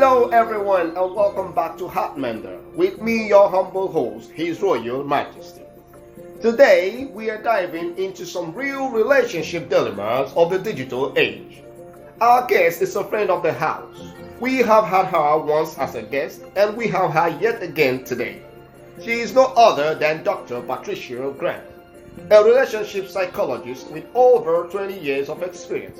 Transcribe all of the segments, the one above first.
Hello everyone and welcome back to Heartmender. With me, your humble host, His Royal Majesty. Today, we are diving into some real relationship dilemmas of the digital age. Our guest is a friend of the house. We have had her once as a guest and we have her yet again today. She is no other than Dr. Patricia Grant, a relationship psychologist with over 20 years of experience.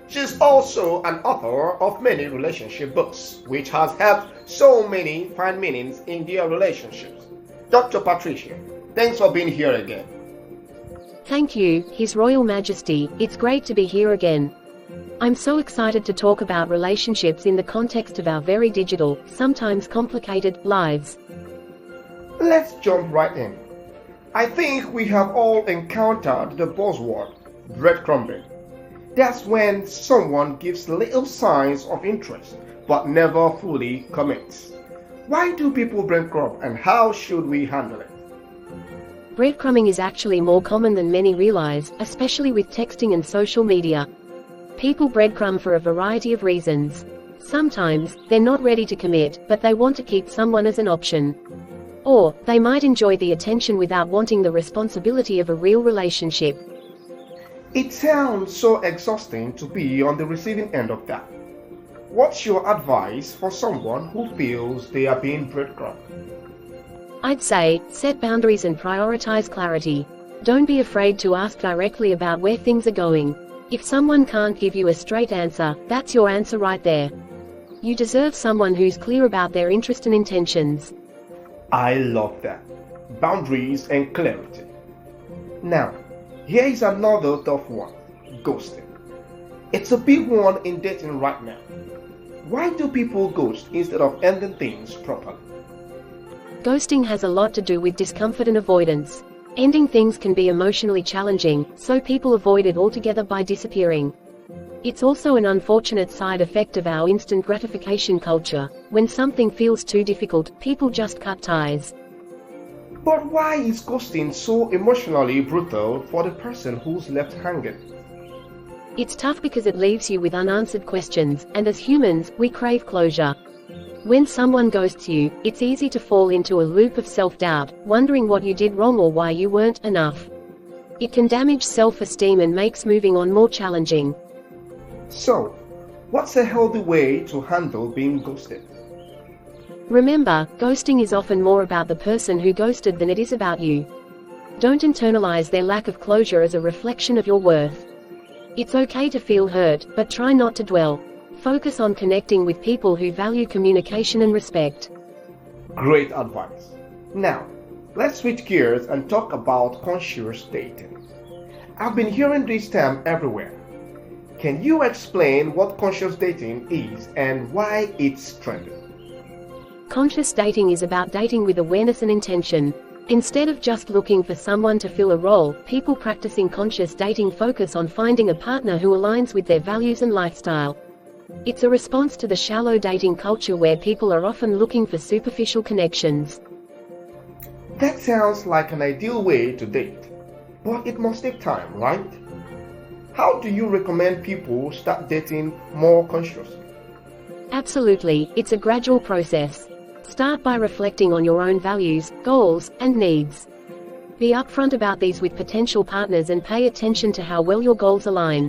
She is also an author of many relationship books, which has helped so many find meanings in their relationships. Dr. Patricia, thanks for being here again. Thank you, His Royal Majesty. It's great to be here again. I'm so excited to talk about relationships in the context of our very digital, sometimes complicated, lives. Let's jump right in. I think we have all encountered the buzzword, breadcrumbing. That's when someone gives little signs of interest, but never fully commits. Why do people breadcrumb and how should we handle it? Breadcrumbing is actually more common than many realize, especially with texting and social media. People breadcrumb for a variety of reasons. Sometimes, they're not ready to commit, but they want to keep someone as an option. Or, they might enjoy the attention without wanting the responsibility of a real relationship. It sounds so exhausting to be on the receiving end of that. What's your advice for someone who feels they are being breadcrumbed? I'd say, set boundaries and prioritize clarity. Don't be afraid to ask directly about where things are going. If someone can't give you a straight answer, that's your answer right there. You deserve someone who's clear about their interest and intentions. I love that. Boundaries and clarity. Now, here is another tough one, ghosting. It's a big one in dating right now. Why do people ghost instead of ending things properly? Ghosting has a lot to do with discomfort and avoidance. Ending things can be emotionally challenging, so people avoid it altogether by disappearing. It's also an unfortunate side effect of our instant gratification culture. When something feels too difficult, people just cut ties. But why is ghosting so emotionally brutal for the person who's left hanging? It's tough because it leaves you with unanswered questions, and as humans, we crave closure. When someone ghosts you, it's easy to fall into a loop of self-doubt, wondering what you did wrong or why you weren't enough. It can damage self-esteem and makes moving on more challenging. So, what's a healthy way to handle being ghosted? Remember, ghosting is often more about the person who ghosted than it is about you. Don't internalize their lack of closure as a reflection of your worth. It's okay to feel hurt, but try not to dwell. Focus on connecting with people who value communication and respect. Great advice. Now, let's switch gears and talk about conscious dating. I've been hearing this term everywhere. Can you explain what conscious dating is and why it's trending? Conscious dating is about dating with awareness and intention. Instead of just looking for someone to fill a role, people practicing conscious dating focus on finding a partner who aligns with their values and lifestyle. It's a response to the shallow dating culture where people are often looking for superficial connections. That sounds like an ideal way to date, but it must take time, right? How do you recommend people start dating more consciously? Absolutely, it's a gradual process. Start by reflecting on your own values, goals, and needs. Be upfront about these with potential partners and pay attention to how well your goals align.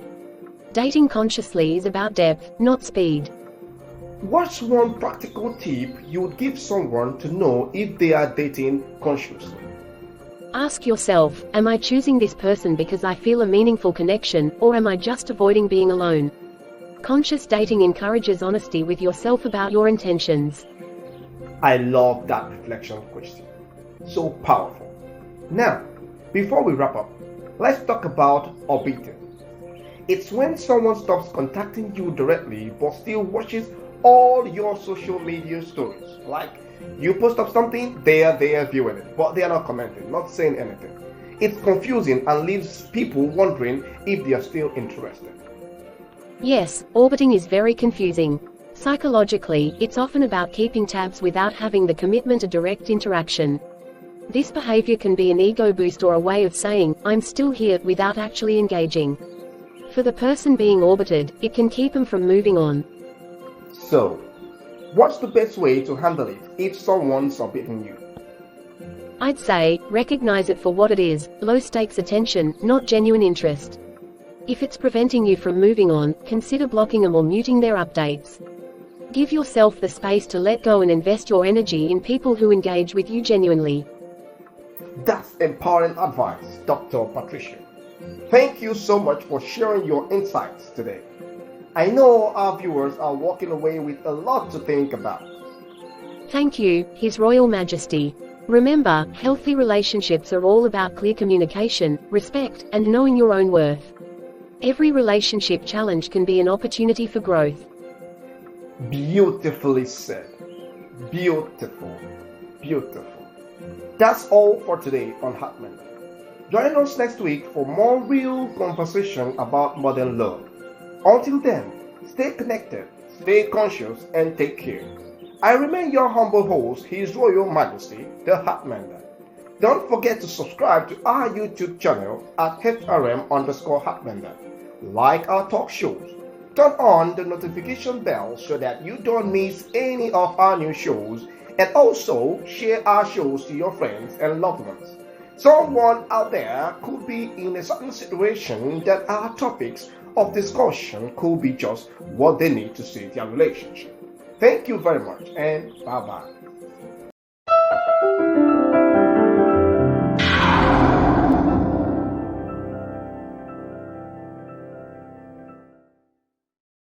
Dating consciously is about depth, not speed. What's one practical tip you would give someone to know if they are dating consciously? Ask yourself, am I choosing this person because I feel a meaningful connection, or am I just avoiding being alone? Conscious dating encourages honesty with yourself about your intentions. I love that reflection question. So powerful. Now, before we wrap up, let's talk about orbiting. It's when someone stops contacting you directly but still watches all your social media stories. Like, you post up something, they are viewing it, but they are not commenting, not saying anything. It's confusing and leaves people wondering if they are still interested. Yes, orbiting is very confusing. Psychologically, it's often about keeping tabs without having the commitment to direct interaction. This behavior can be an ego boost or a way of saying, I'm still here, without actually engaging. For the person being orbited, it can keep them from moving on. So, What's the best way to handle it if someone's unbeaten you? I'd say, recognize it for what it is, low-stakes attention, not genuine interest. If it's preventing you from moving on, consider blocking them or muting their updates. Give yourself the space to let go and invest your energy in people who engage with you genuinely. That's empowering advice, Dr. Patricia. Thank you so much for sharing your insights today. I know our viewers are walking away with a lot to think about. Thank you, His Royal Majesty. Remember, healthy relationships are all about clear communication, respect, and knowing your own worth. Every relationship challenge can be an opportunity for growth. Beautifully said. Beautiful. Beautiful. That's all for today on Heartmender. Join us next week for more real conversation about modern love. Until then, stay connected, stay conscious, and take care. I remain your humble host, His Royal Majesty, the Heartmender. Don't forget to subscribe to our YouTube channel at HRM_Heartmender. Like our talk shows. Turn on the notification bell so that you don't miss any of our new shows, and also share our shows to your friends and loved ones. Someone out there could be in a certain situation that our topics of discussion could be just what they need to save their relationship. Thank you very much, and bye-bye.